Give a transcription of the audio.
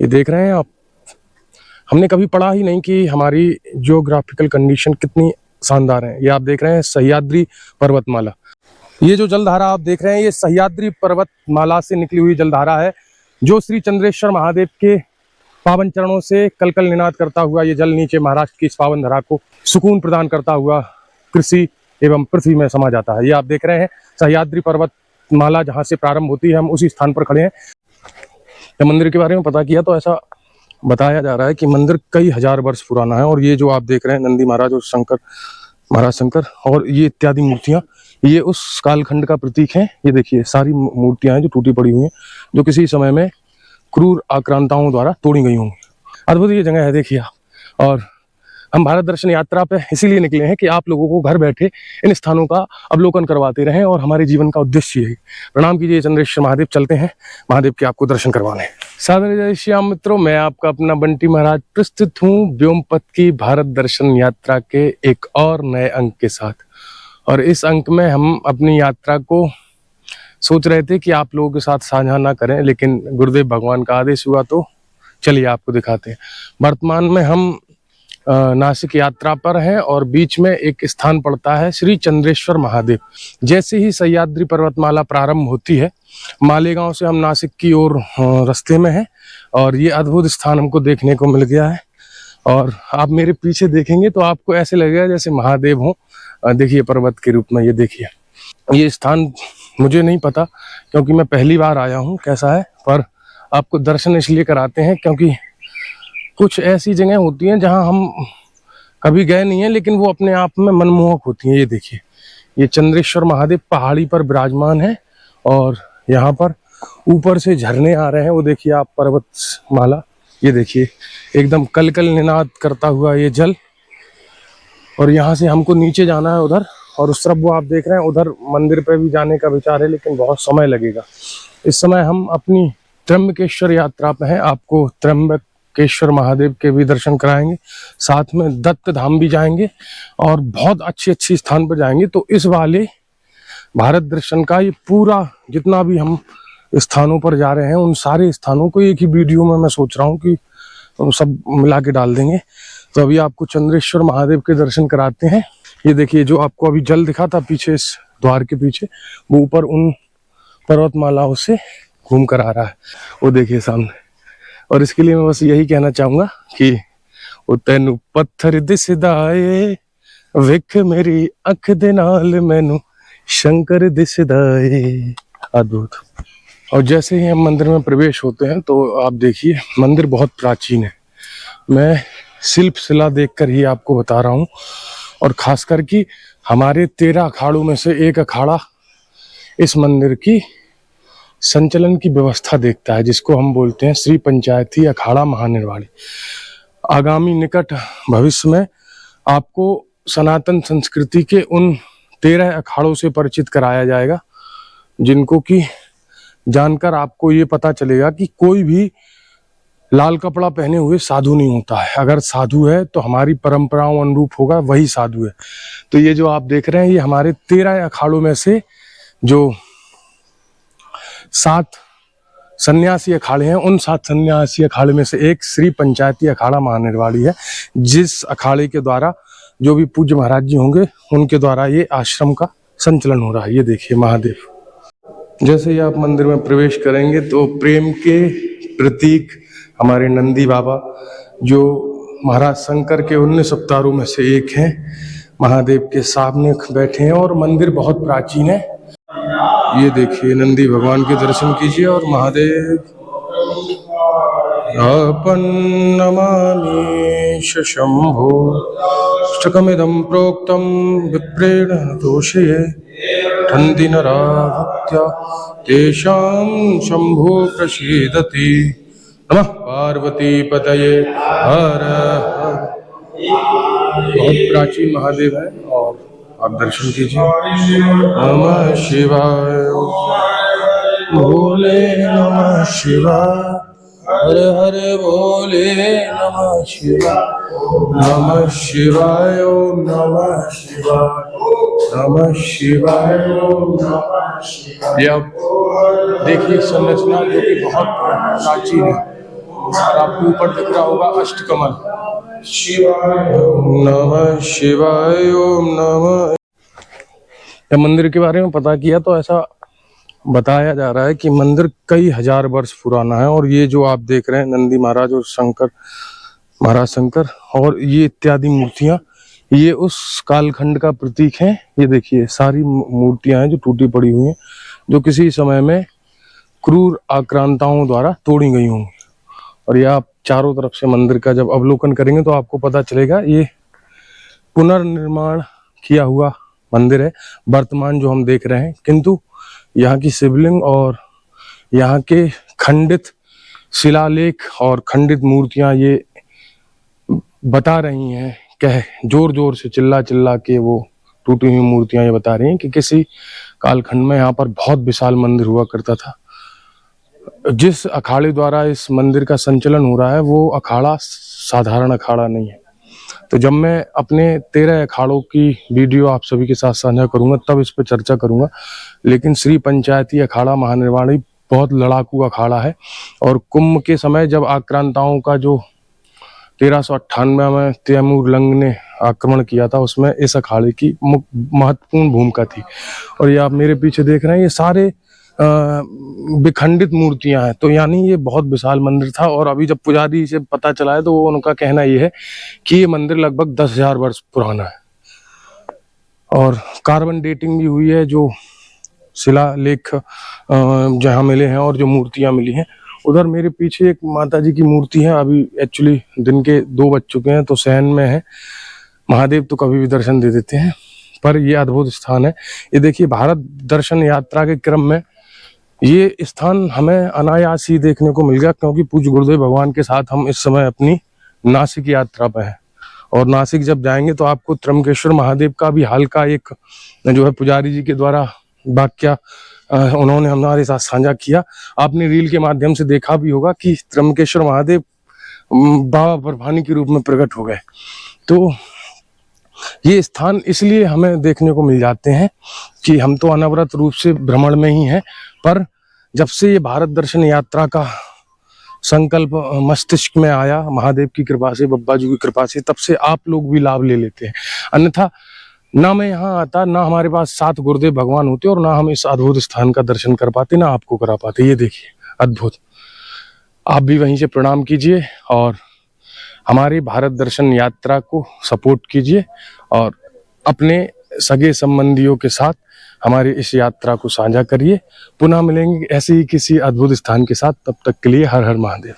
ये देख रहे हैं आप, हमने कभी पढ़ा ही नहीं कि हमारी जियोग्राफिकल कंडीशन कितनी शानदार है। ये आप देख रहे हैं सह्याद्री पर्वतमाला। ये जो जलधारा आप देख रहे हैं ये सह्याद्री पर्वतमाला से निकली हुई जलधारा है, जो श्री चंद्रेश्वर महादेव के पावन चरणों से कलकल निनाद करता हुआ ये जल नीचे महाराष्ट्र की इस पावन धरा को सुकून प्रदान करता हुआ कृषि एवं पृथ्वी में समा जाता है। ये आप देख रहे हैं सह्याद्री पर्वतमाला जहाँ से प्रारंभ होती है, हम उसी स्थान पर खड़े हैं। जब मंदिर के बारे में पता किया तो ऐसा बताया जा रहा है कि मंदिर कई हजार वर्ष पुराना है। और ये जो आप देख रहे हैं नंदी महाराज और महाराज शंकर और ये इत्यादि मूर्तियां, ये उस कालखंड का प्रतीक है। ये देखिए सारी मूर्तियां हैं जो टूटी पड़ी हुई हैं, जो किसी समय में क्रूर आक्रांताओं द्वारा तोड़ी गई होंगी। अद्भुत ये जगह है देखिए आप। और हम भारत दर्शन यात्रा पे इसीलिए निकले हैं कि आप लोगों को घर बैठे इन स्थानों का अवलोकन करवाते रहें, और हमारे जीवन का उद्देश्य यही। प्रणाम कीजिए चंद्रेश्वर महादेव, चलते हैं महादेव के आपको दर्शन करवाने। सादर जय श्याम मित्रों, मैं आपका अपना बंटी महाराज प्रस्तुत हूँ व्योमपथ की भारत दर्शन यात्रा के एक और नए अंक के साथ। और इस अंक में हम अपनी यात्रा को सोच रहे थे कि आप लोगों के साथ साझा ना करें, लेकिन गुरुदेव भगवान का आदेश हुआ तो चलिए आपको दिखाते हैं। वर्तमान में हम नासिक यात्रा पर हैं और बीच में एक स्थान पड़ता है श्री चंद्रेश्वर महादेव। जैसे ही सह्याद्री पर्वतमाला प्रारंभ होती है, मालेगांव से हम नासिक की ओर रास्ते में हैं और ये अद्भुत स्थान हमको देखने को मिल गया है। और आप मेरे पीछे देखेंगे तो आपको ऐसे लगेगा जैसे महादेव हों, देखिए पर्वत के रूप में। ये देखिए ये स्थान मुझे नहीं पता क्योंकि मैं पहली बार आया हूँ कैसा है, पर आपको दर्शन इसलिए कराते हैं क्योंकि कुछ ऐसी जगह होती हैं जहां हम कभी गए नहीं हैं लेकिन वो अपने आप में मनमोहक होती हैं। ये देखिए ये चंद्रेश्वर महादेव पहाड़ी पर विराजमान है और यहाँ पर ऊपर से झरने आ रहे हैं। वो देखिए आप पर्वतमाला, ये देखिए एकदम कलकल निनाद करता हुआ ये जल। और यहाँ से हमको नीचे जाना है उधर, और उस तरफ वो आप देख रहे हैं उधर मंदिर पे भी जाने का विचार है, लेकिन बहुत समय लगेगा। इस समय हम अपनी त्र्यंबकेश्वर यात्रा पे हैं, आपको त्र्यंबकेश्वर महादेव के भी दर्शन कराएंगे, साथ में दत्त धाम भी जाएंगे और बहुत अच्छी स्थान पर जाएंगे। तो इस वाले भारत दर्शन का ये पूरा जितना भी हम स्थानों पर जा रहे हैं, उन सारे स्थानों को एक ही वीडियो में मैं सोच रहा हूँ कि सब मिला के डाल देंगे। तो अभी आपको चंद्रेश्वर महादेव के दर्शन कराते हैं। ये देखिए जो आपको अभी जल दिखा था पीछे इस द्वार के पीछे, वो ऊपर उन पर्वतमालाओं से घूम कर आ रहा है, वो देखिए सामने। और इसके लिए मैं बस यही कहना चाहूंगा कि वो तेनू पत्थर दिसदाए विख मेरी अख दे नाल मैनू शंकर दिसदाए। अद्भुत। और जैसे ही हम मंदिर में प्रवेश होते हैं तो आप देखिए मंदिर बहुत प्राचीन है। मैं शिल्प शिला देखकर ही आपको बता रहा हूँ। और खासकर कि हमारे 13 अखाड़ों में से एक अखाड़ा इस मंदिर की संचलन की व्यवस्था देखता है, जिसको हम बोलते हैं श्री पंचायती अखाड़ा महानिर्वाणी। आगामी निकट भविष्य में आपको सनातन संस्कृति के उन 13 अखाड़ों से परिचित कराया जाएगा, जिनको कि जानकर आपको ये पता चलेगा कि कोई भी लाल कपड़ा पहने हुए साधु नहीं होता है। अगर साधु है तो हमारी परंपराओं अनुरूप होगा, वही साधु है। तो ये जो आप देख रहे हैं ये हमारे 13 अखाड़ों में से जो 7 सन्यासी अखाड़े हैं, उन 7 सन्यासी अखाड़े में से एक श्री पंचायती अखाड़ा महानिर्वाणी है, जिस अखाड़े के द्वारा जो भी पूज्य महाराज जी होंगे उनके द्वारा ये आश्रम का संचलन हो रहा है। ये देखिए महादेव। जैसे ही आप मंदिर में प्रवेश करेंगे तो प्रेम के प्रतीक हमारे नंदी बाबा, जो महाराज शंकर के 19 अवतारों में से एक हैं, महादेव के सामने बैठे हैं। और मंदिर बहुत प्राचीन है। ये देखिए नंदी भगवान के दर्शन कीजिए। और महादेव अपन नमामि शंभो ष्टकमिदं प्रोक्तं विप्रेण दोषये ठंडी नरा भक्त्या तेषां शंभो प्रसीदति। नमः पार्वती पतये हर हर। बहुत प्राचीन महादेव है और आप दर्शन कीजिए। नमः शिवाय भोले नमः शिवाय, हर हर भोले नमः शिवाय, नमः शिवाय ओम नमः शिवाय, नमः शिवाय ओम नमः शिवाय। ये आप देखिए संरचना जो कि बहुत प्राचीन है। और आपको ऊपर दिख रहा होगा अष्टकमल। ओम नमः शिवाय, ओम नमः। या मंदिर के बारे में पता किया तो ऐसा बताया जा रहा है कि मंदिर कई हजार वर्ष पुराना है। और ये जो आप देख रहे हैं नंदी महाराज और शंकर महाराज शंकर और ये इत्यादि मूर्तियां, ये उस कालखंड का प्रतीक है। ये देखिए सारी मूर्तियां हैं जो टूटी पड़ी हुई हैं, जो किसी समय में क्रूर आक्रांताओं द्वारा तोड़ी गई होंगी। और ये आप चारों तरफ से मंदिर का जब अवलोकन करेंगे तो आपको पता चलेगा ये पुनर्निर्माण किया हुआ मंदिर है वर्तमान जो हम देख रहे हैं। किंतु यहाँ की शिवलिंग और यहाँ के खंडित शिलालेख और खंडित मूर्तियां ये बता रही हैं, कह जोर जोर से चिल्ला चिल्ला के वो टूटी हुई मूर्तियां ये बता रही हैं कि किसी कालखंड में यहाँ पर बहुत विशाल मंदिर हुआ करता था। जिस अखाड़े द्वारा इस मंदिर का संचालन हो रहा है वो अखाड़ा साधारण अखाड़ा नहीं है। तो जब मैं अपने 13 अखाड़ों की वीडियो आप सभी के साथ साझा करूंगा तब इस पर चर्चा करूंगा। लेकिन श्री पंचायती अखाड़ा महानिर्वाणी बहुत लड़ाकू अखाड़ा है। और कुंभ के समय जब आक्रांताओं का जो 1398 में तैमूर लंग ने आक्रमण किया था उसमें इस अखाड़े की महत्वपूर्ण भूमिका थी। और ये आप मेरे पीछे देख रहे हैं ये सारे विखंडित मूर्तियां हैं। तो यानी ये बहुत विशाल मंदिर था। और अभी जब पुजारी से पता चला है तो वो उनका कहना ये है कि ये मंदिर लगभग 10,000 वर्ष पुराना है। और कार्बन डेटिंग भी हुई है, जो शिलालेख जहाँ मिले हैं और जो मूर्तियां मिली हैं। उधर मेरे पीछे एक माता जी की मूर्ति है। अभी एक्चुअली दिन के 2 बज चुके हैं तो शयन में है। महादेव तो कभी भी दर्शन दे देते हैं, पर ये अद्भुत स्थान है। ये देखिए भारत दर्शन यात्रा के क्रम में ये स्थान हमें अनायास ही देखने को मिल गया, क्योंकि पूज्य गुरुदेव भगवान के साथ हम इस समय अपनी नासिक यात्रा पे हैं। और नासिक जब जाएंगे तो आपको त्र्यंबकेश्वर महादेव का भी हाल का एक जो है पुजारी जी के द्वारा वाक्य उन्होंने हमारे साथ साझा किया। आपने रील के माध्यम से देखा भी होगा कि त्र्यंबकेश्वर महादेव बाबा बर्फानी के रूप में प्रकट हो गए। तो ये स्थान इसलिए हमें देखने को मिल जाते हैं कि हम तो अनवरत रूप से भ्रमण में ही हैं, पर जब से ये भारत दर्शन यात्रा का संकल्प मस्तिष्क में आया महादेव की कृपा से, बब्बा जी की कृपा से, तब से आप लोग भी लाभ ले लेते हैं। अन्यथा ना मैं यहाँ आता, ना हमारे पास 7 गुरुदेव भगवान होते और ना हम इस अद्भुत स्थान का दर्शन कर पाते, ना आपको करा पाते। ये देखिए अद्भुत। आप भी वहीं से प्रणाम कीजिए और हमारी भारत दर्शन यात्रा को सपोर्ट कीजिए और अपने सगे संबंधियों के साथ हमारी इस यात्रा को साझा करिए। पुनः मिलेंगे ऐसे ही किसी अद्भुत स्थान के साथ। तब तक के लिए हर हर महादेव।